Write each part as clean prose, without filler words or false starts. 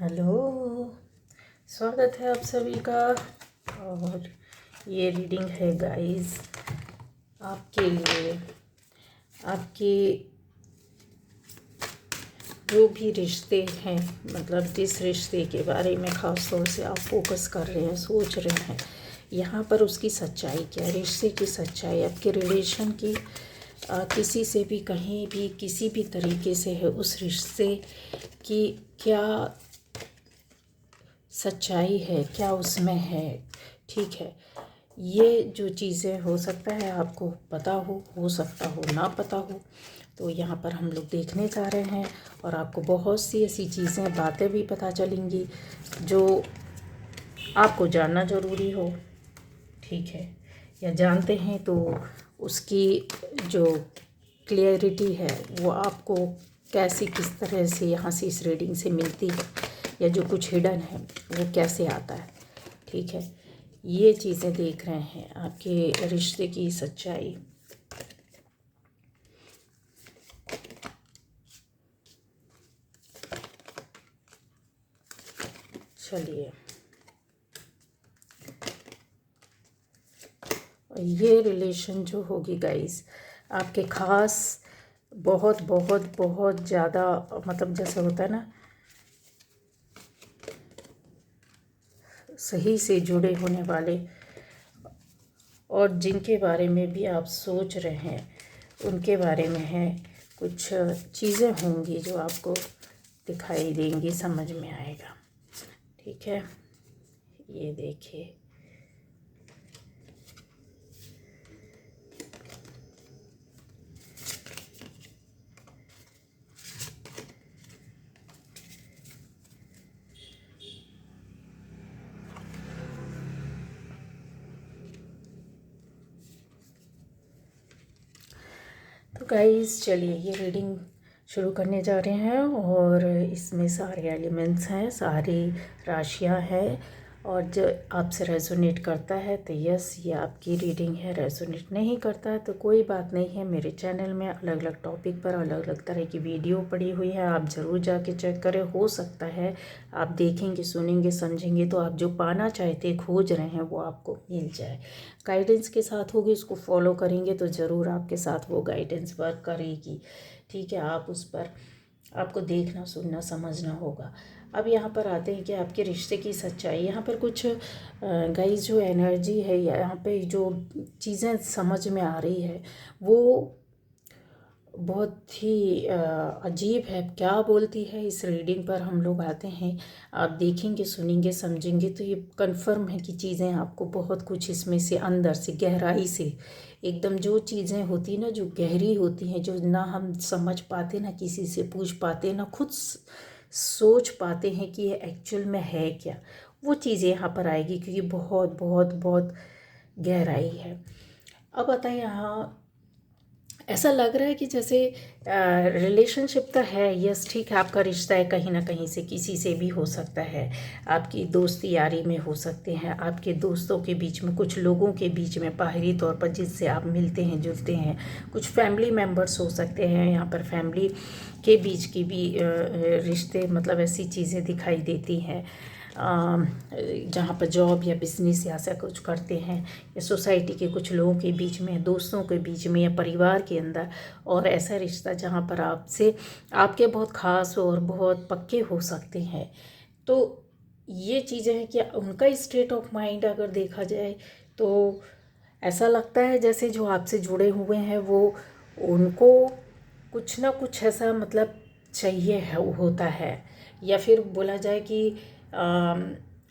Hello, स्वागत है आप सभी का। और ये रीडिंग है गाइस आपके लिए। आपके जो भी रिश्ते हैं, मतलब जिस रिश्ते के बारे में ख़ास तौर से आप फोकस कर रहे हैं, सोच रहे हैं, यहाँ पर उसकी सच्चाई क्या है, रिश्ते की सच्चाई, आपके रिलेशन की किसी से भी कहीं भी किसी भी तरीके से है, उस रिश्ते की क्या सच्चाई है, क्या उसमें है। ठीक है, ये जो चीज़ें हो सकता है आपको पता हो सकता हो ना पता हो, तो यहाँ पर हम लोग देखने जा रहे हैं और आपको बहुत सी ऐसी चीज़ें, बातें भी पता चलेंगी जो आपको जानना ज़रूरी हो। ठीक है, या जानते हैं तो उसकी जो क्लियरिटी है वो आपको कैसी, किस तरह से यहाँ से इस रीडिंग से मिलती है, या जो कुछ हिडन है वो कैसे आता है। ठीक है, ये चीज़ें देख रहे हैं आपके रिश्ते की सच्चाई। चलिए, ये रिलेशन जो होगी गाइस आपके ख़ास, बहुत बहुत बहुत ज़्यादा, मतलब जैसे होता है ना, सही से जुड़े होने वाले, और जिनके बारे में भी आप सोच रहे हैं उनके बारे में है। कुछ चीज़ें होंगी जो आपको दिखाई देंगी, समझ में आएगा। ठीक है, ये देखिए, तो गाइस चलिए ये रीडिंग शुरू करने जा रहे हैं। और इसमें सारे एलिमेंट्स हैं, सारी राशियां हैं, और जो आपसे रेजोनेट करता है तो यस ये आपकी रीडिंग है। रेजोनेट नहीं करता है तो कोई बात नहीं है। मेरे चैनल में अलग अलग टॉपिक पर अलग अलग तरह की वीडियो पड़ी हुई है, आप ज़रूर जाके चेक करें। हो सकता है आप देखेंगे, सुनेंगे, समझेंगे तो आप जो पाना चाहते, खोज रहे हैं, वो आपको मिल जाए। गाइडेंस के साथ होगी, उसको फॉलो करेंगे तो ज़रूर आपके साथ वो गाइडेंस वर्क करेगी। ठीक है, आप उस पर आपको देखना, सुनना, समझना होगा। अब यहाँ पर आते हैं कि आपके रिश्ते की सच्चाई। यहाँ पर कुछ गाइस जो एनर्जी है, यहाँ पे जो चीज़ें समझ में आ रही है वो बहुत ही अजीब है। क्या बोलती है इस रीडिंग पर हम लोग आते हैं, आप देखेंगे, सुनेंगे, समझेंगे तो ये कंफर्म है कि चीज़ें आपको बहुत कुछ इसमें से अंदर से, गहराई से, एकदम जो चीज़ें होती ना, जो गहरी होती हैं, जो ना हम समझ पाते, ना किसी से पूछ पाते, ना खुद सोच पाते हैं कि ये एक्चुअल में है क्या, वो चीज़ें यहाँ पर आएगी क्योंकि बहुत बहुत बहुत गहराई है। अब बताएं, यहाँ ऐसा लग रहा है कि जैसे रिलेशनशिप तो है, यस ठीक है, आपका रिश्ता है, कहीं ना कहीं से किसी से भी हो सकता है, आपकी दोस्ती यारी में हो सकते हैं, आपके दोस्तों के बीच में, कुछ लोगों के बीच में बाहरी तौर पर जिससे आप मिलते हैं, जुलते हैं, कुछ फैमिली मेम्बर्स हो सकते हैं। यहाँ पर फैमिली के बीच की भी रिश्ते, मतलब ऐसी चीज़ें दिखाई देती हैं जहाँ पर जॉब या बिजनेस या ऐसा कुछ करते हैं, या सोसाइटी के कुछ लोगों के बीच में, दोस्तों के बीच में, या परिवार के अंदर। और ऐसा रिश्ता जहाँ पर आपसे आपके बहुत ख़ास और बहुत पक्के हो सकते हैं। तो ये चीज़ें हैं कि उनका स्टेट ऑफ माइंड अगर देखा जाए तो ऐसा लगता है जैसे जो आपसे जुड़े हुए हैं वो, उनको कुछ ना कुछ ऐसा मतलब चाहिए है, होता है। या फिर बोला जाए कि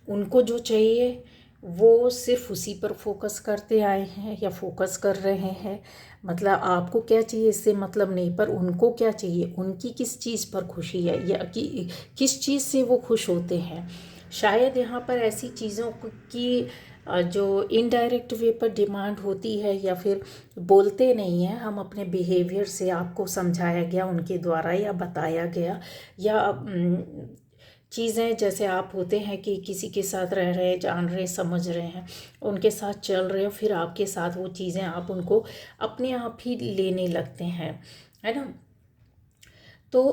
उनको जो चाहिए वो सिर्फ उसी पर फोकस करते आए हैं या फोकस कर रहे हैं। मतलब आपको क्या चाहिए इससे मतलब नहीं, पर उनको क्या चाहिए, उनकी किस चीज़ पर खुशी है, या कि किस चीज़ से वो खुश होते हैं। शायद यहाँ पर ऐसी चीज़ों की जो इनडायरेक्ट वे पर डिमांड होती है, या फिर बोलते नहीं हैं, हम अपने बिहेवियर से आपको समझाया गया उनके द्वारा, या बताया गया, या चीज़ें जैसे आप होते हैं कि किसी के साथ रह रहे, जान रहे, समझ रहे हैं, उनके साथ चल रहे हो, फिर आपके साथ वो चीज़ें आप उनको अपने आप ही लेने लगते हैं, है ना। तो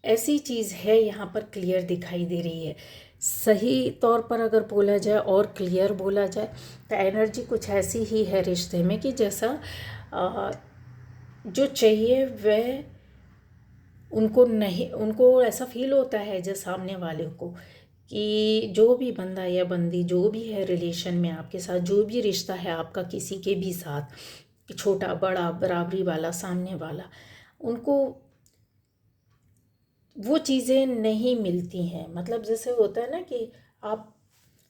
ऐसी चीज़ है यहाँ पर क्लियर दिखाई दे रही है। सही तौर पर अगर बोला जाए और क्लियर बोला जाए तो एनर्जी कुछ ऐसी ही है रिश्ते में कि जैसा जो चाहिए वह उनको नहीं, उनको ऐसा फील होता है जो सामने वाले को कि जो भी बंदा या बंदी जो भी है रिलेशन में आपके साथ, जो भी रिश्ता है आपका किसी के भी साथ, कि छोटा बड़ा बराबरी वाला सामने वाला, उनको वो चीज़ें नहीं मिलती हैं। मतलब जैसे होता है ना कि आप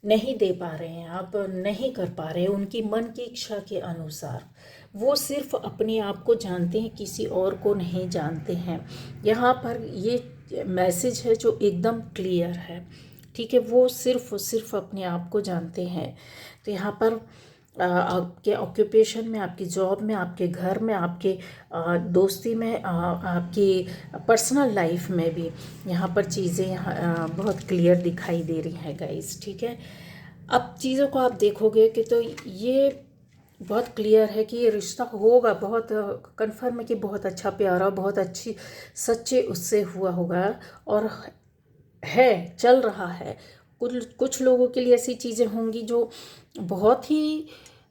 नहीं दे पा रहे हैं, आप नहीं कर पा रहे हैं उनकी मन की इच्छा के अनुसार। वो सिर्फ अपने आप को जानते हैं, किसी और को नहीं जानते हैं। यहाँ पर ये मैसेज है जो एकदम क्लियर है, ठीक है। वो सिर्फ अपने आप को जानते हैं। तो यहाँ पर आपके ऑक्यूपेशन में, आपकी जॉब में, आपके घर में, आपके दोस्ती में, आपकी पर्सनल लाइफ में भी यहाँ पर चीज़ें बहुत क्लियर दिखाई दे रही हैं गाइस, ठीक है। अब चीज़ों को आप देखोगे कि तो ये बहुत क्लियर है कि ये रिश्ता होगा, बहुत कंफर्म है कि बहुत अच्छा प्यारा, बहुत अच्छी सच्चे उससे हुआ होगा और है, चल रहा है। कुछ लोगों के लिए ऐसी चीज़ें होंगी जो बहुत ही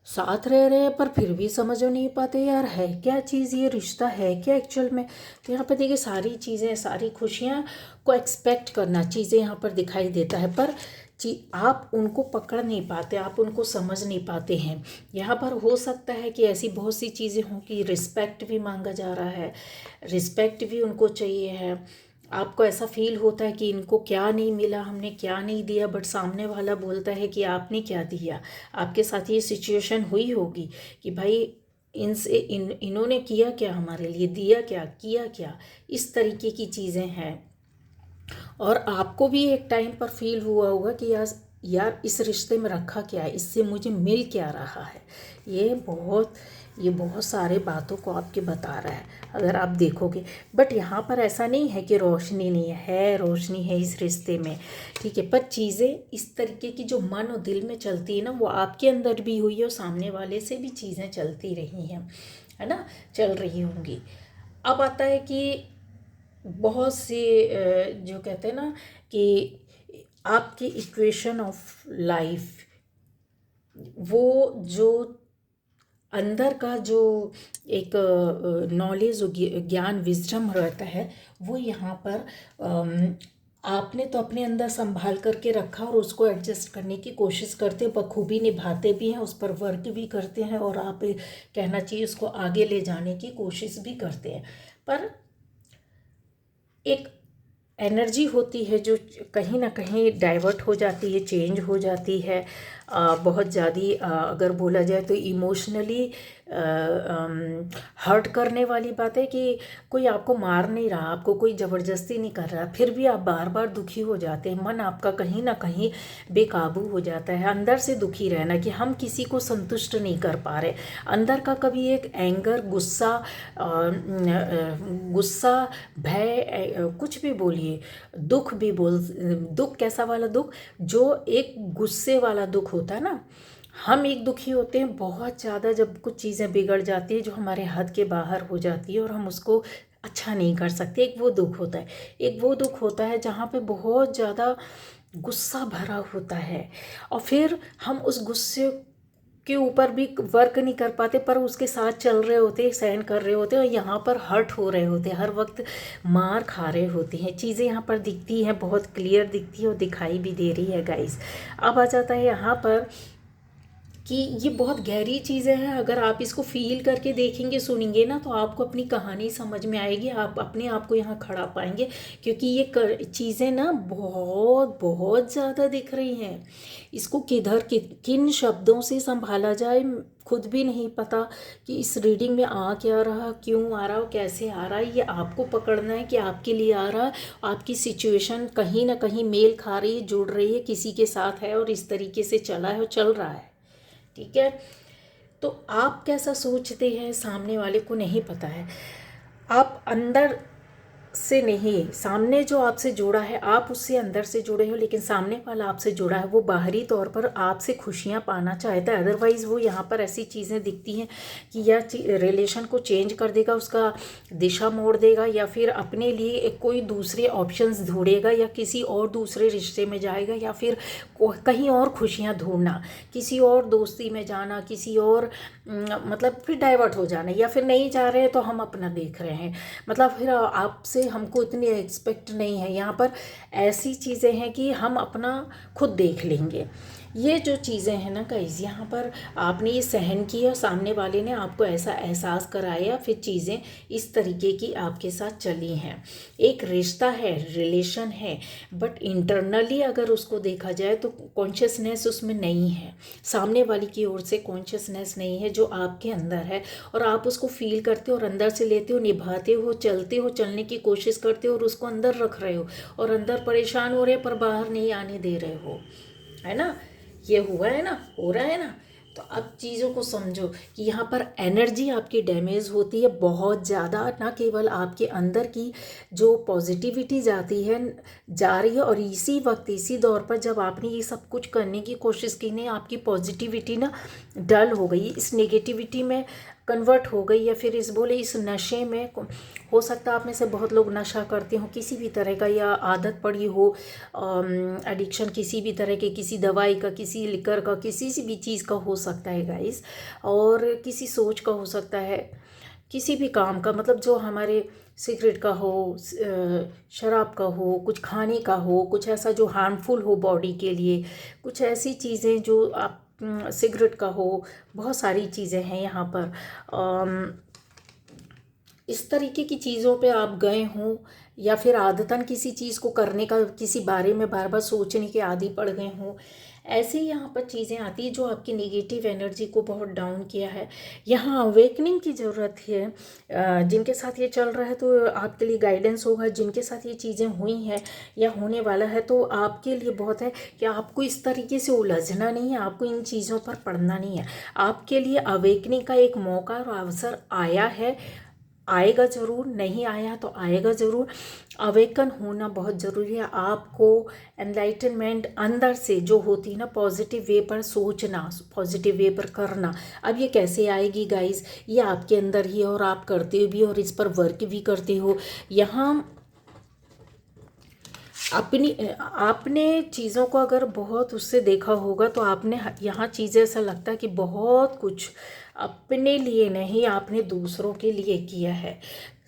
साथ रह रहे हैं पर फिर भी समझ नहीं पाते यार है क्या चीज़, ये रिश्ता है क्या एक्चुअल में। तो यहाँ पर देखिए सारी चीज़ें, सारी खुशियाँ को एक्सपेक्ट करना चीज़ें यहाँ पर दिखाई देता है, पर आप उनको पकड़ नहीं पाते, आप उनको समझ नहीं पाते हैं। यहाँ पर हो सकता है कि ऐसी बहुत सी चीज़ें हों कि रिस्पेक्ट भी मांगा जा रहा है, रिस्पेक्ट भी उनको चाहिए है। आपको ऐसा फील होता है कि इनको क्या नहीं मिला, हमने क्या नहीं दिया, बट सामने वाला बोलता है कि आपने क्या दिया। आपके साथ ये सिचुएशन हुई होगी कि भाई इनसे इन्होंने किया क्या, हमारे लिए दिया क्या, किया क्या, इस तरीके की चीज़ें हैं। और आपको भी एक टाइम पर फील हुआ होगा कि यार इस रिश्ते में रखा क्या है, इससे मुझे मिल क्या रहा है। ये बहुत सारे बातों को आपके बता रहा है अगर आप देखोगे। बट यहाँ पर ऐसा नहीं है कि रोशनी नहीं है, रोशनी है इस रिश्ते में, ठीक है। पर चीज़ें इस तरीके की जो मन और दिल में चलती है ना, वो आपके अंदर भी हुई है और सामने वाले से भी चीज़ें चलती रही हैं, है ना, चल रही होंगी। अब आता है कि बहुत से जो कहते हैं ना कि आपकी इक्वेशन ऑफ लाइफ, वो जो अंदर का जो एक नॉलेज, ज्ञान, विजडम रहता है, वो यहाँ पर आपने तो अपने अंदर संभाल करके रखा और उसको एडजस्ट करने की कोशिश करते, बखूबी निभाते भी हैं, उस पर वर्क भी करते हैं और आप कहना चाहिए उसको आगे ले जाने की कोशिश भी करते हैं। पर एक एनर्जी होती है जो कहीं ना कहीं डाइवर्ट हो जाती है, चेंज हो जाती है। बहुत ज़्यादा अगर बोला जाए तो इमोशनली हर्ट करने वाली बात है कि कोई आपको मार नहीं रहा, आपको कोई ज़बरदस्ती नहीं कर रहा, फिर भी आप बार बार दुखी हो जाते हैं। मन आपका कहीं ना कहीं बेकाबू हो जाता है, अंदर से दुखी रहना कि हम किसी को संतुष्ट नहीं कर पा रहे। अंदर का कभी एक एंगर, गुस्सा, भय, कुछ भी बोलिए, दुख भी दुख कैसा वाला दुख, जो एक गुस्से वाला दुख होता है ना। हम एक दुखी होते हैं बहुत ज़्यादा जब कुछ चीज़ें बिगड़ जाती है जो हमारे हद के बाहर हो जाती है और हम उसको अच्छा नहीं कर सकते, एक वो दुख होता है। एक वो दुख होता है जहाँ पे बहुत ज़्यादा गुस्सा भरा होता है और फिर हम उस गुस्से के ऊपर भी वर्क नहीं कर पाते, पर उसके साथ चल रहे होते, सहन कर रहे होते और यहाँ पर हर्ट हो रहे होते, हर वक्त मार खा रहे होते हैं। चीज़ें यहाँ पर दिखती हैं, बहुत क्लियर दिखती है और दिखाई भी दे रही है गाइस। अब आ जाता है यहाँ पर कि ये बहुत गहरी चीज़ें हैं। अगर आप इसको फील करके देखेंगे, सुनेंगे ना, तो आपको अपनी कहानी समझ में आएगी, आप अपने आप को यहाँ खड़ा पाएंगे, क्योंकि ये चीज़ें ना बहुत बहुत ज़्यादा दिख रही हैं। इसको किन शब्दों से संभाला जाए खुद भी नहीं पता कि इस रीडिंग में आ क्या रहा, क्यों आ रहा और कैसे आ रहा है। ये आपको पकड़ना है कि आपके लिए आ रहा है, आपकी सिचुएशन कहीं ना कहीं मेल खा रही है, जुड़ रही है, किसी के साथ है और इस तरीके से चला है और चल रहा है, ठीक है। तो आप कैसा सोचते हैं सामने वाले को नहीं पता है। आप अंदर से नहीं, सामने जो आपसे जुड़ा है आप उससे अंदर से जुड़े हो, लेकिन सामने वाला आपसे जुड़ा है वो बाहरी तौर पर आपसे खुशियाँ पाना चाहता है। अदरवाइज़ वो यहाँ पर ऐसी चीज़ें दिखती हैं कि यह रिलेशन को चेंज कर देगा, उसका दिशा मोड़ देगा, या फिर अपने लिए एक कोई दूसरे ऑप्शंस ढूंढेगा, या किसी और दूसरे रिश्ते में जाएगा, या फिर कहीं और खुशियाँ ढूंढना, किसी और दोस्ती में जाना, किसी और मतलब फिर डाइवर्ट हो जाना, या फिर नहीं जा रहे हैं तो हम अपना देख रहे हैं, मतलब फिर आपसे हमको इतनी एक्सपेक्ट नहीं है। यहाँ पर ऐसी चीज़ें हैं कि हम अपना खुद देख लेंगे। ये जो चीज़ें हैं ना गाइस, यहाँ पर आपने ये सहन किया, सामने वाले ने आपको ऐसा एहसास कराया, फिर चीज़ें इस तरीके की आपके साथ चली हैं। एक रिश्ता है, रिलेशन है, बट इंटरनली अगर उसको देखा जाए तो कॉन्शियसनेस उसमें नहीं है, सामने वाली की ओर से कॉन्शियसनेस नहीं है जो आपके अंदर है, और आप उसको फील करते हो और अंदर से लेते हो, निभाते हो, चलते हो, चलने की कोशिश करते हो और उसको अंदर रख रहे हो, और अंदर परेशान हो रहे पर बाहर नहीं आने दे रहे हो, है ना। ये हुआ है ना, हो रहा है ना। तो अब चीज़ों को समझो कि यहाँ पर एनर्जी आपकी डैमेज होती है बहुत ज़्यादा, ना केवल आपके अंदर की जो पॉजिटिविटी जाती है, जा रही है, और इसी वक्त इसी दौर पर जब आपने ये सब कुछ करने की कोशिश की नहीं, आपकी पॉजिटिविटी ना डल हो गई, इस नेगेटिविटी में कन्वर्ट हो गई, या फिर इस बोले इस नशे में। हो सकता है आप में से बहुत लोग नशा करते हो किसी भी तरह का, या आदत पड़ी हो, एडिक्शन किसी भी तरह के, किसी दवाई का, किसी लिकर का, किसी भी चीज़ का हो सकता है गाइस, और किसी सोच का हो सकता है, किसी भी काम का, मतलब जो हमारे सिगरेट का हो, शराब का हो, कुछ खाने का हो, कुछ ऐसा जो हार्मफुल हो बॉडी के लिए, कुछ ऐसी चीज़ें जो आप सिगरेट का हो, बहुत सारी चीज़ें हैं यहाँ पर। इस तरीके की चीज़ों पे आप गए हों, या फिर आदतन किसी चीज़ को करने का, किसी बारे में बार बार सोचने के आदी पड़ गए हों, ऐसे ही यहाँ पर चीज़ें आती हैं जो आपकी नेगेटिव एनर्जी को बहुत डाउन किया है। यहाँ अवेकनिंग की ज़रूरत है। जिनके साथ ये चल रहा है तो आपके लिए गाइडेंस होगा, जिनके साथ ये चीज़ें हुई हैं या होने वाला है तो आपके लिए बहुत है कि आपको इस तरीके से उलझना नहीं है, आपको इन चीज़ों पर पड़ना नहीं है। आपके लिए अवेकनिंग का एक मौका और अवसर आया है, आएगा ज़रूर, नहीं आया तो आएगा ज़रूर। अवेकन होना बहुत ज़रूरी है। आपको एनलाइटनमेंट अंदर से जो होती है ना, पॉजिटिव वे पर सोचना, पॉजिटिव वे पर करना। अब ये कैसे आएगी गाइस, ये आपके अंदर ही है, और आप करते भी और इस पर वर्क भी करते हो। यहाँ आपने चीज़ों को अगर बहुत उससे देखा होगा तो आपने यहाँ चीज़ें ऐसा लगता है कि बहुत कुछ अपने लिए नहीं, आपने दूसरों के लिए किया है।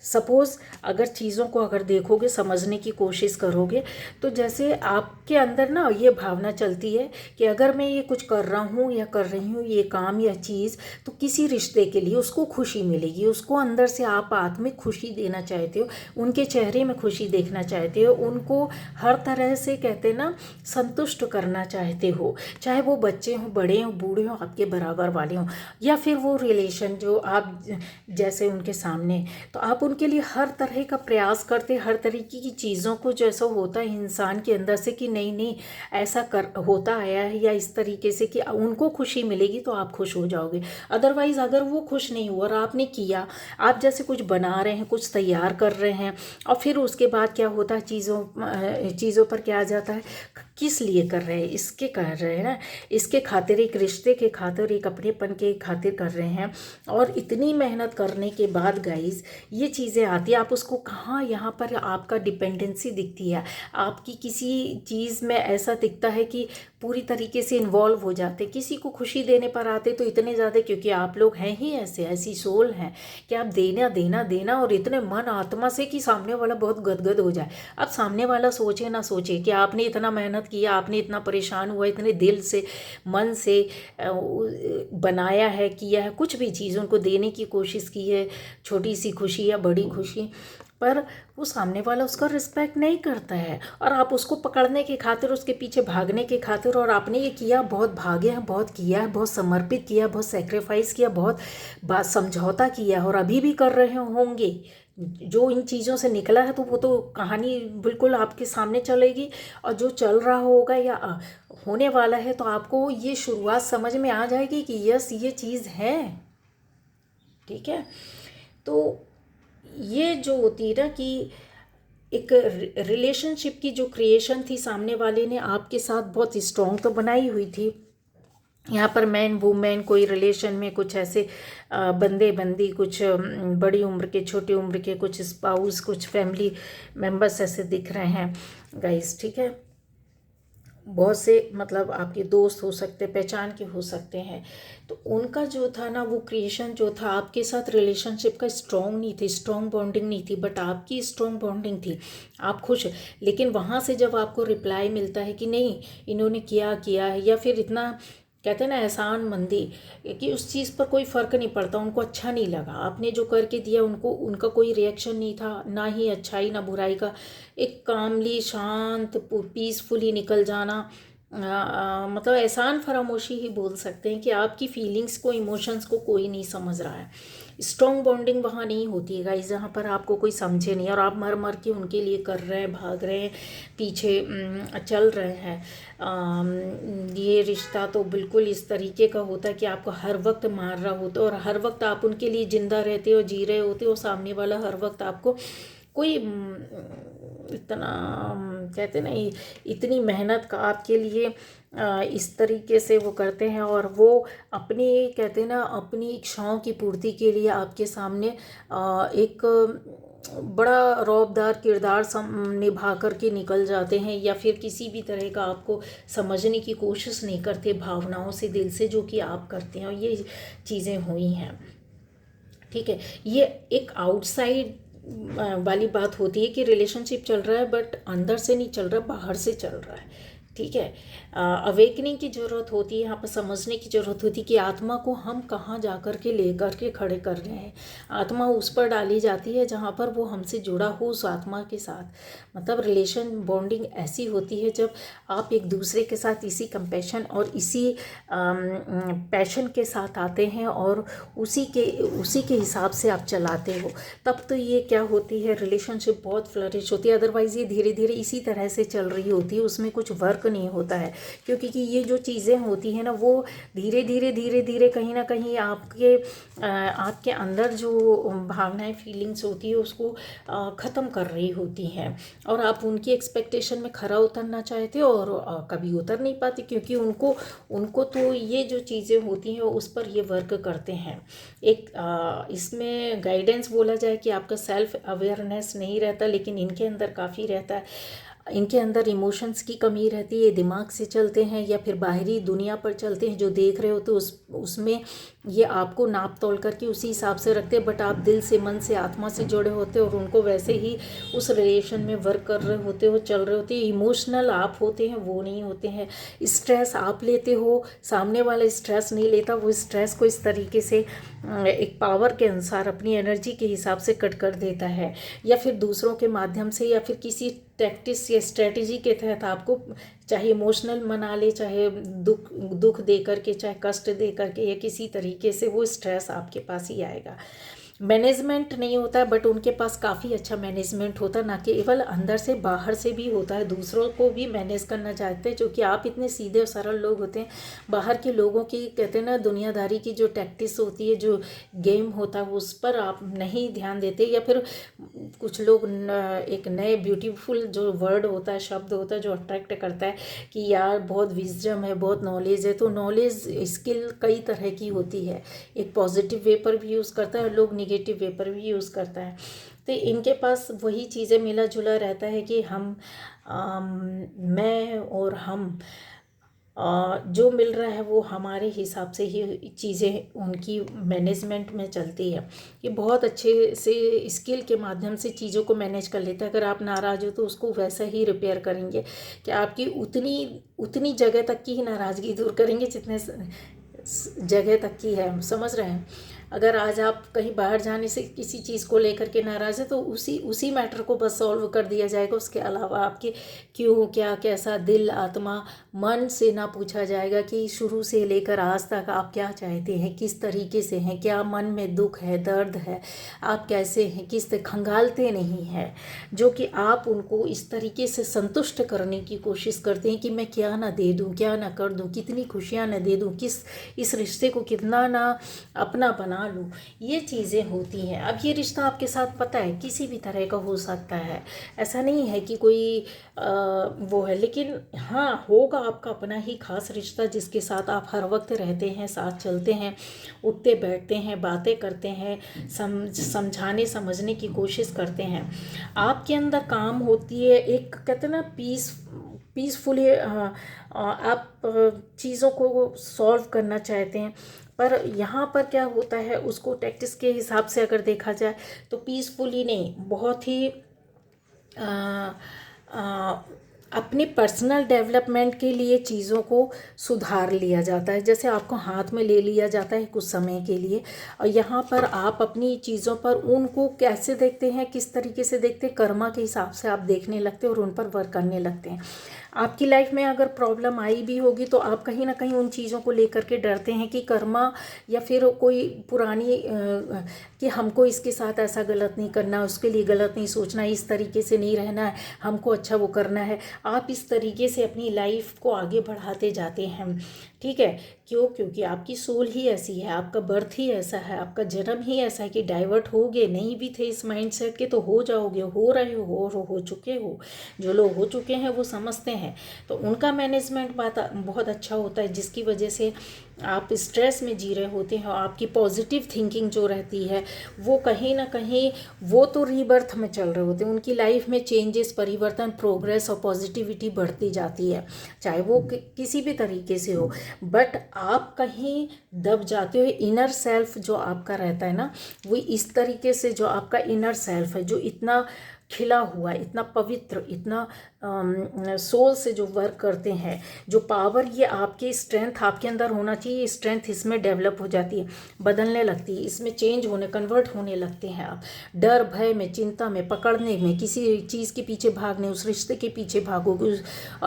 सपोज़ अगर चीज़ों को अगर देखोगे, समझने की कोशिश करोगे, तो जैसे आपके अंदर ना ये भावना चलती है कि अगर मैं ये कुछ कर रहा हूँ या कर रही हूँ, ये काम या चीज़, तो किसी रिश्ते के लिए उसको खुशी मिलेगी, उसको अंदर से आप आत्मिक खुशी देना चाहते हो, उनके चेहरे में खुशी देखना चाहते हो, उनको हर तरह से कहते ना संतुष्ट करना चाहते हो, चाहे वो बच्चे हों, बड़े हों, बूढ़े हों, आपके बराबर वाले हों, या फिर वो रिलेशन जो आप जैसे उनके सामने, तो आप उनके लिए हर तरह का प्रयास करते, हर तरीके की चीज़ों को जैसा होता है इंसान के अंदर से कि नहीं नहीं ऐसा कर होता आया है, या इस तरीके से कि उनको खुशी मिलेगी तो आप खुश हो जाओगे। अदरवाइज़ अगर वो खुश नहीं हुआ और आपने किया, आप जैसे कुछ बना रहे हैं, कुछ तैयार कर रहे हैं, और फिर उसके बाद क्या होता है, चीज़ों पर क्या आ जाता है, किस लिए कर रहे हैं, इसके कर रहे हैं ना, इसके खातिर, एक रिश्ते के खातिर, एक अपनेपन के खातिर कर रहे हैं, और इतनी मेहनत करने के बाद गाइस ये चीज़ें आती है, आप उसको कहाँ, यहाँ पर आपका डिपेंडेंसी दिखती है, आपकी किसी चीज़ में ऐसा दिखता है कि पूरी तरीके से इन्वॉल्व हो जाते, किसी को खुशी देने पर आते तो इतने ज़्यादा, क्योंकि आप लोग हैं ही ऐसी सोल हैं कि आप देना देना देना, और इतने मन आत्मा से कि सामने वाला बहुत गदगद हो जाए। अब सामने वाला सोचे ना सोचे कि आपने इतना मेहनत किया, आपने इतना परेशान हुआ, इतने दिल से, मन से बनाया है, किया है, कुछ भी चीज़ उनको देने की कोशिश की है, छोटी सी खुशी या बड़ी खुशी, पर वो सामने वाला उसका रिस्पेक्ट नहीं करता है, और आप उसको पकड़ने के खातिर, उसके पीछे भागने के खातिर, और आपने ये किया, बहुत भागे हैं, बहुत किया है, बहुत समर्पित किया, बहुत सेक्रीफाइस किया, बहुत बात समझौता किया, और अभी भी कर रहे होंगे, जो इन चीज़ों से निकला है तो वो तो कहानी बिल्कुल आपके सामने चलेगी, और जो चल रहा होगा या होने वाला है तो आपको ये शुरुआत समझ में आ जाएगी कि यस ये चीज़ है। ठीक है, तो ये जो होती है ना कि एक रिलेशनशिप की जो क्रिएशन थी सामने वाले ने आपके साथ बहुत स्ट्रॉन्ग तो बनाई हुई थी। यहाँ पर मैन वुमेन कोई रिलेशन में कुछ ऐसे बंदे बंदी, कुछ बड़ी उम्र के छोटी उम्र के, कुछ स्पाउस, कुछ फैमिली मेंबर्स ऐसे दिख रहे हैं गाइस, ठीक है। बहुत से मतलब आपके दोस्त हो सकते, पहचान के हो सकते हैं। तो उनका जो था ना वो क्रिएशन जो था आपके साथ रिलेशनशिप का स्ट्रॉन्ग नहीं थी, स्ट्रॉन्ग बॉन्डिंग नहीं थी, बट आपकी स्ट्रॉन्ग बॉन्डिंग थी, आप खुश। लेकिन वहाँ से जब आपको रिप्लाई मिलता है कि नहीं इन्होंने किया है, या फिर इतना कहते हैं ना एहसान मंदी, कि उस चीज़ पर कोई फ़र्क नहीं पड़ता, उनको अच्छा नहीं लगा आपने जो करके दिया, उनको उनका कोई रिएक्शन नहीं था, ना ही अच्छाई ना बुराई का, एक कामली शांत पीसफुली निकल जाना। मतलब एहसान फरामोशी ही बोल सकते हैं कि आपकी फीलिंग्स को, इमोशंस को कोई नहीं समझ रहा है। स्ट्रॉन्ग बॉन्डिंग वहाँ नहीं होती है गाइस, जहाँ पर आपको कोई समझे नहीं और आप मर मर के उनके लिए कर रहे हैं, भाग रहे हैं, पीछे चल रहे हैं। ये रिश्ता तो बिल्कुल इस तरीके का होता है कि आपको हर वक्त मार रहा होता है और हर वक्त आप उनके लिए ज़िंदा रहते हो, जी रहे होते हो, सामने वाला हर वक्त आपको कोई इतना कहते ना इतनी मेहनत का आपके लिए इस तरीके से वो करते हैं, और वो अपनी कहते ना अपनी इच्छाओं की पूर्ति के लिए आपके सामने एक बड़ा रौबदार किरदार निभा कर के निकल जाते हैं, या फिर किसी भी तरह का आपको समझने की कोशिश नहीं करते भावनाओं से, दिल से, जो कि आप करते हैं। और ये चीज़ें हुई हैं, ठीक है। ये एक आउटसाइड वाली बात होती है कि रिलेशनशिप चल रहा है बट अंदर से नहीं चल रहा, बाहर से चल रहा है, ठीक है। अवेकनिंग की ज़रूरत होती है, यहाँ पर समझने की ज़रूरत होती है कि आत्मा को हम कहाँ जा कर के ले कर के खड़े कर रहे हैं। आत्मा उस पर डाली जाती है जहाँ पर वो हमसे जुड़ा हो, उस आत्मा के साथ। मतलब रिलेशन बॉन्डिंग ऐसी होती है जब आप एक दूसरे के साथ इसी कंपैशन और इसी पैशन के साथ आते हैं और उसी के हिसाब से आप चलाते हो, तब तो ये क्या होती है, रिलेशनशिप बहुत फ्लरिश होती है। अदरवाइज़ ये धीरे धीरे इसी तरह से चल रही होती है, उसमें कुछ वर्क नहीं होता है, क्योंकि कि ये जो चीज़ें होती हैं ना वो धीरे धीरे कहीं ना कहीं आपके अंदर जो भावनाएं, फीलिंग्स होती है उसको ख़त्म कर रही होती हैं, और आप उनकी एक्सपेक्टेशन में खरा उतरना चाहते हो और कभी उतर नहीं पाते, क्योंकि उनको तो ये जो चीज़ें होती हैं उस पर ये वर्क करते हैं। एक इसमें गाइडेंस बोला जाए कि आपका सेल्फ अवेयरनेस नहीं रहता, लेकिन इनके अंदर काफ़ी रहता है। इनके अंदर इमोशंस की कमी रहती है, दिमाग से चलते हैं या फिर बाहरी दुनिया पर चलते हैं, जो देख रहे हो तो उसमें ये आपको नाप तोल करके उसी हिसाब से रखते हैं, बट आप दिल से, मन से, आत्मा से जुड़े होते हो और उनको वैसे ही उस रिलेशन में वर्क कर रहे होते हो, चल रहे होते हैं। इमोशनल आप होते हैं, वो नहीं होते हैं। स्ट्रेस आप लेते हो, सामने वाला स्ट्रेस नहीं लेता, वो स्ट्रेस को इस तरीके से एक पावर के अनुसार अपनी एनर्जी के हिसाब से कट कर देता है, या फिर दूसरों के माध्यम से, या फिर किसी टैक्टिस या स्ट्रेटजी के तहत आपको चाहे इमोशनल मना ले, चाहे दुख दे करके, चाहे कष्ट दे करके, या किसी तरीके से वो स्ट्रेस आपके पास ही आएगा। मैनेजमेंट नहीं होता है, बट उनके पास काफ़ी अच्छा मैनेजमेंट होता है, ना केवल अंदर से बाहर से भी होता है, दूसरों को भी मैनेज करना चाहते हैं, क्योंकि आप इतने सीधे और सरल लोग होते हैं। बाहर के लोगों की कहते हैं ना दुनियादारी की जो टैक्टिस होती है, जो गेम होता है, उस पर आप नहीं ध्यान देते, या फिर कुछ लोग एक नए ब्यूटीफुल जो वर्ड होता है, शब्द होता है जो अट्रैक्ट करता है कि यार बहुत विजडम है, बहुत नॉलेज है। तो नॉलेज स्किल कई तरह की होती है, एक पॉजिटिव वे पर भी यूज़ करता है और लोग निगेटिव वे पर भी यूज़ करता है। तो इनके पास वही चीज़ें मिला जुला रहता है कि मैं और हम जो मिल रहा है वो हमारे हिसाब से ही चीज़ें उनकी मैनेजमेंट में चलती है। ये बहुत अच्छे से स्किल के माध्यम से चीज़ों को मैनेज कर लेता है। अगर आप नाराज़ हो तो उसको वैसा ही रिपेयर करेंगे कि आपकी उतनी जगह तक की ही नाराज़गी दूर करेंगे जितने जगह तक की है, समझ रहे हैं। अगर आज आप कहीं बाहर जाने से किसी चीज़ को लेकर के नाराज़ है तो उसी मैटर को बस सॉल्व कर दिया जाएगा, उसके अलावा आपके क्यों, क्या, कैसा, दिल, आत्मा, मन से ना पूछा जाएगा कि शुरू से लेकर आज तक आप क्या चाहते हैं, किस तरीके से हैं, क्या मन में दुख है, दर्द है, आप कैसे हैं, किस तरह खंगालते नहीं हैं, जो कि आप उनको इस तरीके से संतुष्ट करने की कोशिश करते हैं कि मैं क्या ना दे दूँ, क्या ना कर दूँ, कितनी खुशियाँ ना दे दूँ, इस रिश्ते को कितना ना अपना बना ना लूँ, ये चीज़ें होती हैं। अब ये रिश्ता आपके साथ पता है किसी भी तरह का हो सकता है, ऐसा नहीं है कि कोई वो है, लेकिन हाँ होगा आपका अपना ही खास रिश्ता जिसके साथ आप हर वक्त रहते हैं, साथ चलते हैं, उठते बैठते हैं, बातें करते हैं, समझाने समझने की कोशिश करते हैं। आपके अंदर काम होती है एक, कहते हैं ना, पीसफुली आप चीज़ों को सॉल्व करना चाहते हैं। पर यहाँ पर क्या होता है, उसको टैक्टिस के हिसाब से अगर देखा जाए तो पीसफुली नहीं, बहुत ही अ, अ, अपने पर्सनल डेवलपमेंट के लिए चीज़ों को सुधार लिया जाता है। जैसे आपको हाथ में ले लिया जाता है कुछ समय के लिए, और यहाँ पर आप अपनी चीज़ों पर उनको कैसे देखते हैं, किस तरीके से देखते हैं, कर्मा के हिसाब से आप देखने लगते हैं और उन पर वर्क करने लगते हैं। आपकी लाइफ में अगर प्रॉब्लम आई भी होगी तो आप कहीं ना कहीं उन चीज़ों को लेकर के डरते हैं कि कर्मा या फिर कोई पुरानी कि हमको इसके साथ ऐसा गलत नहीं करना, उसके लिए गलत नहीं सोचना, इस तरीके से नहीं रहना है, हमको अच्छा वो करना है। आप इस तरीके से अपनी लाइफ को आगे बढ़ाते जाते हैं, ठीक है। क्यों? क्योंकि आपकी सोल ही ऐसी है, आपका बर्थ ही ऐसा है, आपका जन्म ही ऐसा है कि डाइवर्ट होगे, नहीं भी थे इस माइंडसेट के तो हो जाओगे, हो रहे हो चुके हो। जो लोग हो चुके हैं वो समझते हैं, तो उनका मैनेजमेंट बात बहुत अच्छा होता है, जिसकी वजह से आप स्ट्रेस में जी रहे होते हैं और आपकी पॉजिटिव थिंकिंग जो रहती है वो कहीं ना कहीं, वो तो रीबर्थ में चल रहे होते हैं, उनकी लाइफ में चेंजेस, परिवर्तन, प्रोग्रेस और पॉजिटिविटी बढ़ती जाती है, चाहे वो किसी भी तरीके से हो। बट आप कहीं दब जाते हो। इनर सेल्फ जो आपका रहता है ना, वो इस तरीके से, जो आपका इनर सेल्फ है जो इतना खिला हुआ, इतना पवित्र, इतना सोल से जो वर्क करते हैं, जो पावर, ये आपकी स्ट्रेंथ आपके अंदर होना चाहिए, स्ट्रेंथ इसमें डेवलप हो जाती है, बदलने लगती है, इसमें चेंज होने, कन्वर्ट होने लगते हैं आप। डर, भय में, चिंता में, पकड़ने में, किसी चीज़ के पीछे भागने, उस रिश्ते के पीछे भागोगे,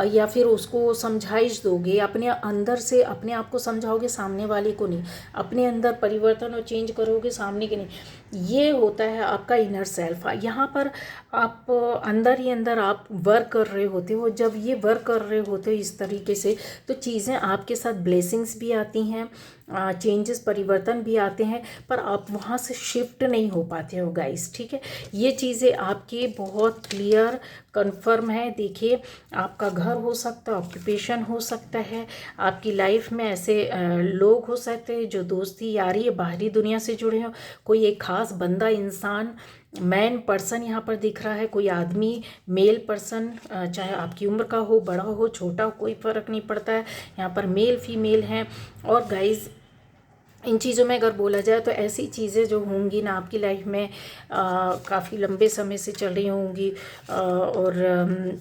या फिर उसको समझाइश दोगे, अपने अंदर से अपने आप को समझाओगे, सामने वाले को नहीं, अपने अंदर परिवर्तन और चेंज करोगे, सामने के नहीं। ये होता है आपका इनर सेल्फ। यहाँ पर आप अंदर ही अंदर आप वर्क कर रहे होते हो। जब ये वर्क कर रहे होते हो इस तरीके से, तो चीज़ें आपके साथ, ब्लेसिंग्स भी आती हैं, चेंजेस, परिवर्तन भी आते हैं, पर आप वहाँ से शिफ्ट नहीं हो पाते हो गाइस, ठीक है। ये चीज़ें आपकी बहुत क्लियर कंफर्म है। देखिए, आपका घर हो सकता है, ऑक्यूपेशन हो सकता है, आपकी लाइफ में ऐसे लोग हो सकते हैं जो दोस्ती यारी बाहरी दुनिया से जुड़े हो, कोई एक खास बंदा, इंसान, मैन पर्सन यहाँ पर दिख रहा है, कोई आदमी, मेल पर्सन, चाहे आपकी उम्र का हो, बड़ा हो, छोटा हो, कोई फ़र्क नहीं पड़ता है। यहाँ पर मेल फीमेल हैं। और गाइज, इन चीज़ों में अगर बोला जाए तो ऐसी चीज़ें जो होंगी ना आपकी लाइफ में, काफ़ी लंबे समय से चल रही होंगी, और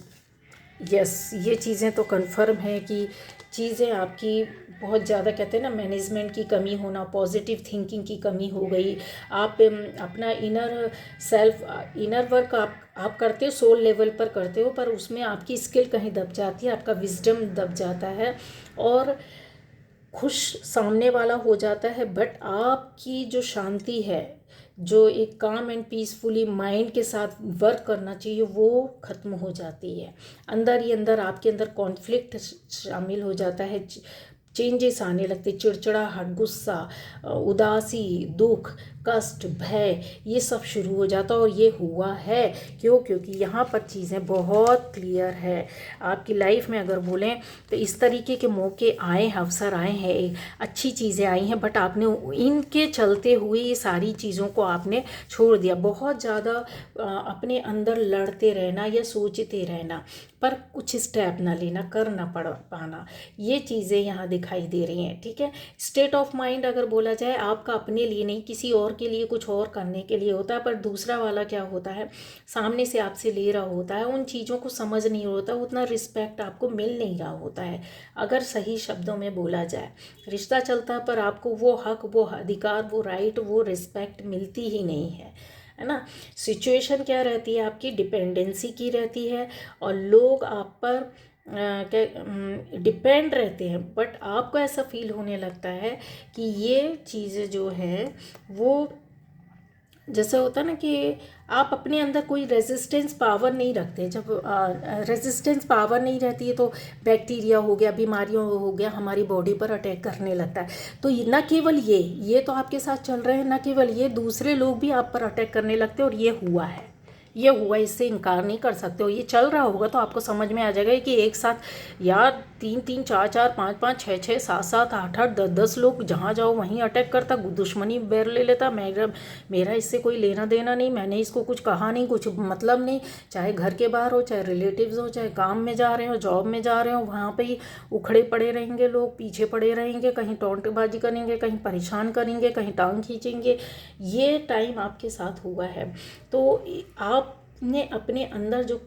यस, ये चीज़ें तो कंफर्म है कि चीज़ें आपकी बहुत ज़्यादा, कहते हैं ना, मैनेजमेंट की कमी होना, पॉजिटिव थिंकिंग की कमी हो गई। आप अपना इनर सेल्फ, इनर वर्क आप करते हो, सोल लेवल पर करते हो, पर उसमें आपकी स्किल कहीं दब जाती है, आपका विजडम दब जाता है, और खुश सामने वाला हो जाता है, बट आपकी जो शांति है, जो एक काम एंड पीसफुली माइंड के साथ वर्क करना चाहिए, वो ख़त्म हो जाती है। अंदर ही अंदर आपके अंदर कॉन्फ्लिक्ट शामिल हो जाता है, चेंजेस आने लगते, चिड़चिड़ाहट, गुस्सा, उदासी, दुख, कष्ट, भय, ये सब शुरू हो जाता है। और ये हुआ है क्यों? क्योंकि यहाँ पर चीज़ें बहुत क्लियर है। आपकी लाइफ में अगर बोलें तो इस तरीके के मौके आए हैं, अवसर आए हैं, अच्छी चीज़ें आई हैं, बट आपने इनके चलते हुए ये सारी चीज़ों को आपने छोड़ दिया। बहुत ज़्यादा अपने अंदर लड़ते रहना या सोचते रहना, पर कुछ स्टेप ना लेना, कर ना पाना, ये चीज़ें यहाँ दिखाई दे रही हैं, ठीक है। स्टेट ऑफ माइंड अगर बोला जाए, आपका अपने लिए नहीं, किसी और के लिए, कुछ और करने के लिए होता है, पर दूसरा वाला क्या होता है, सामने से आपसे ले रहा होता है, उन चीज़ों को समझ नहीं होता, उतना रिस्पेक्ट आपको मिल नहीं रहा होता है। अगर सही शब्दों में बोला जाए, रिश्ता चलता है पर आपको वो हक, वो अधिकार, वो राइट, वो रिस्पेक्ट मिलती ही नहीं है ना। सिचुएशन क्या रहती है आपकी, डिपेंडेंसी की रहती है, और लोग आप पर क्या डिपेंड रहते हैं, बट आपको ऐसा फील होने लगता है कि ये चीज़ें जो है वो जैसे होता है ना कि आप अपने अंदर कोई रेजिस्टेंस पावर नहीं रखते। जब रेजिस्टेंस पावर नहीं रहती है तो बैक्टीरिया हो गया, बीमारियों हो गया, हमारी बॉडी पर अटैक करने लगता है। तो न केवल ये तो आपके साथ चल रहे हैं, न केवल ये, दूसरे लोग भी आप पर अटैक करने लगते हैं। और ये हुआ, इससे इनकार नहीं कर सकते हो। ये चल रहा होगा तो आपको समझ में आ जाएगा कि एक साथ यार 3-3, 4-4, 5-5, 6-6, 7-7, 8-8, 10-10 लोग जहाँ जाओ वहीं अटैक करता, दुश्मनी बैर ले लेता। मेरा इससे कोई लेना देना नहीं, मैंने इसको कुछ कहा नहीं, कुछ मतलब नहीं। चाहे घर के बाहर हो, चाहे रिलेटिव्स हो, चाहे काम में जा रहे हो, जॉब में जा रहे हो, वहाँ पे ही उखड़े पड़े रहेंगे लोग, पीछे पड़े रहेंगे, कहीं टोंटबाजी करेंगे, कहीं परेशान करेंगे, कहीं टांग खींचेंगे। ये टाइम आपके साथ हुआ है। तो आपने अपने अंदर जो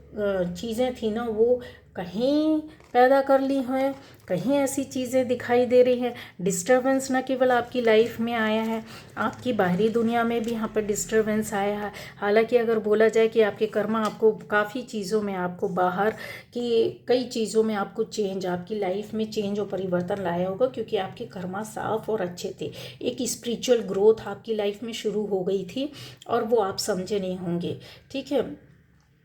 चीज़ें थी ना वो कहीं पैदा कर ली हैं, कहीं ऐसी चीज़ें दिखाई दे रही हैं। डिस्टर्बेंस न केवल आपकी लाइफ में आया है, आपकी बाहरी दुनिया में भी यहाँ पर डिस्टर्बेंस आया है। हालांकि अगर बोला जाए कि आपके कर्मा आपको काफ़ी चीज़ों में, आपको बाहर की कई चीज़ों में आपको चेंज, आपकी लाइफ में चेंज और परिवर्तन लाया होगा, क्योंकि आपके कर्मा साफ और अच्छे थे। एक स्पिरिचुअल ग्रोथ आपकी लाइफ में शुरू हो गई थी और वो आप समझे नहीं होंगे। ठीक है,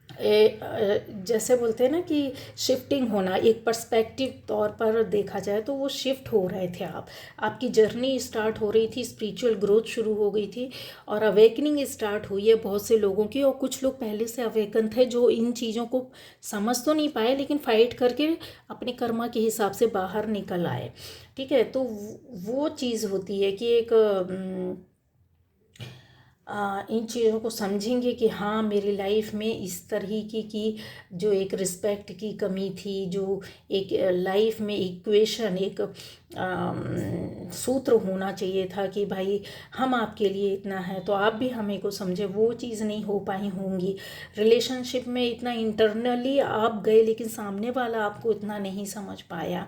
जैसे बोलते हैं ना कि शिफ्टिंग होना, एक पर्सपेक्टिव तौर पर देखा जाए तो वो शिफ्ट हो रहे थे। आपकी जर्नी स्टार्ट हो रही थी, स्पिरिचुअल ग्रोथ शुरू हो गई थी और अवेकनिंग स्टार्ट हुई है बहुत से लोगों की। और कुछ लोग पहले से अवेकन थे जो इन चीज़ों को समझ तो नहीं पाए, लेकिन फाइट करके अपने कर्मा के हिसाब से बाहर निकल आए। ठीक है, तो वो चीज़ होती है कि एक इन चीज़ों को समझेंगे कि हाँ, मेरी लाइफ में इस तरीके की जो एक रिस्पेक्ट की कमी थी, जो एक लाइफ में इक्वेशन, एक सूत्र होना चाहिए था कि भाई हम आपके लिए इतना है तो आप भी हमें को समझे, वो चीज़ नहीं हो पाई होंगी। रिलेशनशिप में इतना इंटरनली आप गए लेकिन सामने वाला आपको इतना नहीं समझ पाया,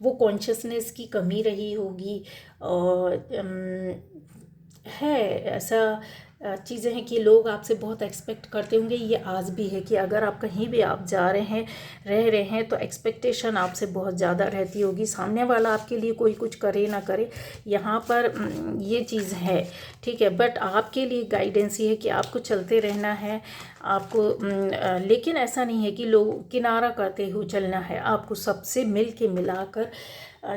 वो कॉन्शियसनेस की कमी रही होगी। और है ऐसा चीज़ें हैं कि लोग आपसे बहुत एक्सपेक्ट करते होंगे। ये आज भी है कि अगर आप कहीं भी आप जा रहे हैं, रह रहे हैं, तो एक्सपेक्टेशन आपसे बहुत ज़्यादा रहती होगी। सामने वाला आपके लिए कोई कुछ करे ना करे, यहाँ पर ये चीज़ है। ठीक है, बट आपके लिए गाइडेंस ये है कि आपको चलते रहना है आपको, लेकिन ऐसा नहीं है कि लोग किनारा करते हुए चलना है। आपको सबसे मिल के मिलाकर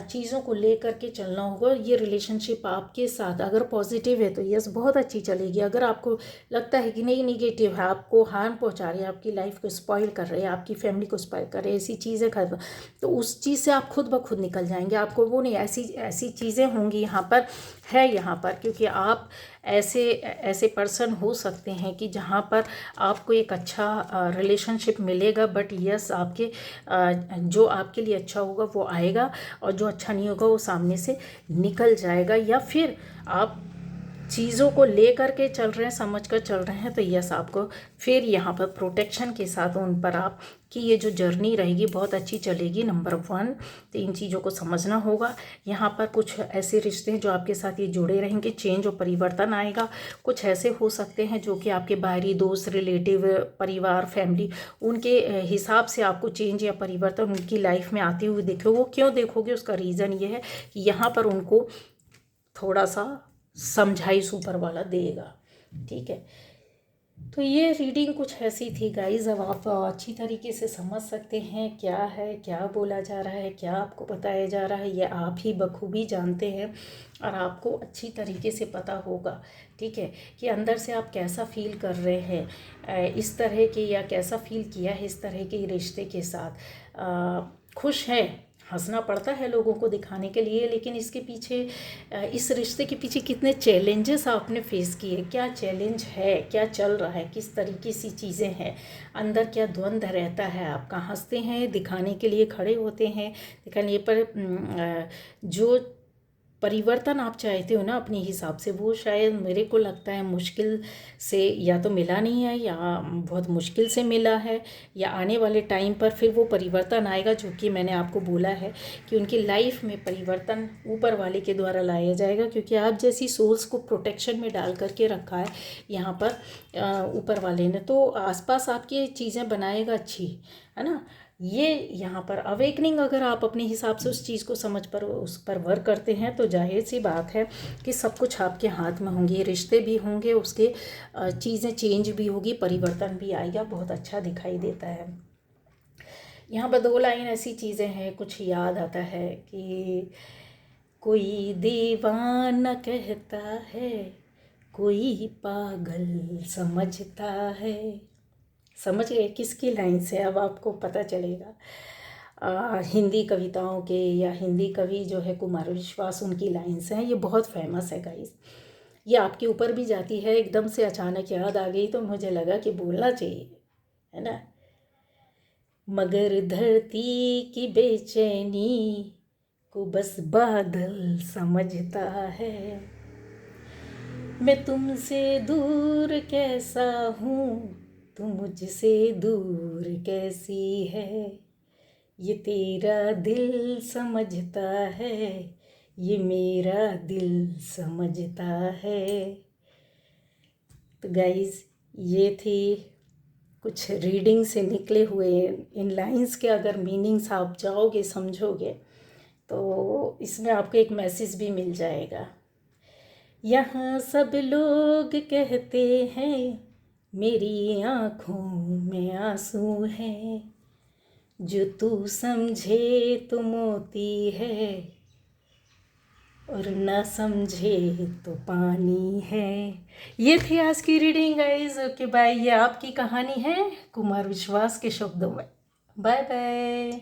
चीज़ों को लेकर के चलना होगा। ये रिलेशनशिप आपके साथ अगर पॉजिटिव है तो यस बहुत अच्छी चलेगी। अगर आपको लगता है कि नहीं नेगेटिव है, आपको हार्म पहुंचा रही है, आपकी लाइफ को स्पॉइल कर रही है, आपकी फैमिली को स्पॉइल कर रही है, ऐसी चीज़ें कर, तो उस चीज़ से आप खुद ब खुद निकल जाएंगे। आपको वो नहीं, ऐसी चीज़ें होंगी यहाँ पर, क्योंकि आप ऐसे पर्सन हो सकते हैं कि जहाँ पर आपको एक अच्छा रिलेशनशिप मिलेगा, बट यस आपके जो आपके लिए अच्छा होगा वो आएगा और जो अच्छा नहीं होगा वो सामने से निकल जाएगा। या फिर आप चीज़ों को ले कर के चल रहे हैं, समझ कर चल रहे हैं, तो यस आपको फिर यहाँ पर प्रोटेक्शन के साथ उन पर आप कि ये जो जर्नी रहेगी बहुत अच्छी चलेगी। नंबर 1 तो इन चीज़ों को समझना होगा। यहाँ पर कुछ ऐसे रिश्ते हैं जो आपके साथ ये जुड़े रहेंगे, चेंज और परिवर्तन आएगा। कुछ ऐसे हो सकते हैं जो कि आपके बाहरी दोस्त, रिलेटिव, परिवार, फैमिली, उनके हिसाब से आपको चेंज या परिवर्तन उनकी लाइफ में आते हुए देखोगे। वो क्यों देखोगे, उसका रीज़न ये है कि यहाँ पर उनको थोड़ा सा समझाइश ऊपर वाला देगा। ठीक है, तो ये रीडिंग कुछ ऐसी थी गाइज। अब आप अच्छी तरीके से समझ सकते हैं क्या है, क्या बोला जा रहा है, क्या आपको बताया जा रहा है, ये आप ही बखूबी जानते हैं और आपको अच्छी तरीके से पता होगा। ठीक है, कि अंदर से आप कैसा फील कर रहे हैं इस तरह के, या कैसा फील किया है इस तरह के रिश्ते के साथ। खुश हैं, हंसना पड़ता है लोगों को दिखाने के लिए, लेकिन इसके पीछे, इस रिश्ते के पीछे कितने चैलेंजेस आपने फेस किए, क्या चैलेंज है, क्या चल रहा है, किस तरीके से चीज़ें हैं, अंदर क्या द्वंद्व रहता है आपका। हंसते हैं, दिखाने के लिए खड़े होते हैं, दिखाने पर जो परिवर्तन आप चाहते हो ना अपने हिसाब से, वो शायद मेरे को लगता है मुश्किल से या तो मिला नहीं है, या बहुत मुश्किल से मिला है, या आने वाले टाइम पर फिर वो परिवर्तन आएगा, जो कि मैंने आपको बोला है कि उनकी लाइफ में परिवर्तन ऊपर वाले के द्वारा लाया जाएगा। क्योंकि आप जैसी सोल्स को प्रोटेक्शन में डाल करके रखा है यहाँ पर ऊपर वाले ने, तो आसपास आपकी चीज़ें बनाएगा अच्छी, है ना। ये यहाँ पर अवेकनिंग अगर आप अपने हिसाब से उस चीज़ को समझ पर उस पर वर्क करते हैं तो जाहिर सी बात है कि सब कुछ आपके हाथ में होंगे, रिश्ते भी होंगे, उसके चीज़ें चेंज भी होगी, परिवर्तन भी आएगा, बहुत अच्छा दिखाई देता है। यहाँ पर 2 लाइन ऐसी चीज़ें हैं, कुछ याद आता है कि कोई दीवाना कहता है, कोई पागल समझता है। समझ गए किसकी लाइन से? अब आपको पता चलेगा। हिंदी कविताओं के या हिंदी कवि जो है कुमार विश्वास, उनकी लाइन्स हैं। ये बहुत फेमस है गाइस। ये आपके ऊपर भी जाती है, एकदम से अचानक याद आ गई तो मुझे लगा कि बोलना चाहिए, है ना। मगर धरती की बेचैनी को बस बादल समझता है, मैं तुमसे दूर कैसा हूँ, तू मुझसे दूर कैसी है, ये तेरा दिल समझता है, ये मेरा दिल समझता है। तो गाइस, ये थी कुछ रीडिंग से निकले हुए इन लाइंस के अगर मीनिंग्स आप जाओगे समझोगे तो इसमें आपको एक मैसेज भी मिल जाएगा। यहाँ सब लोग कहते हैं मेरी आँखों में आंसू हैं, जो तू समझे तो मोती है और ना समझे तो पानी है। ये थी आज की रीडिंग गाइस। Okay bye. ये आपकी कहानी है कुमार विश्वास के शब्दों में। Bye bye.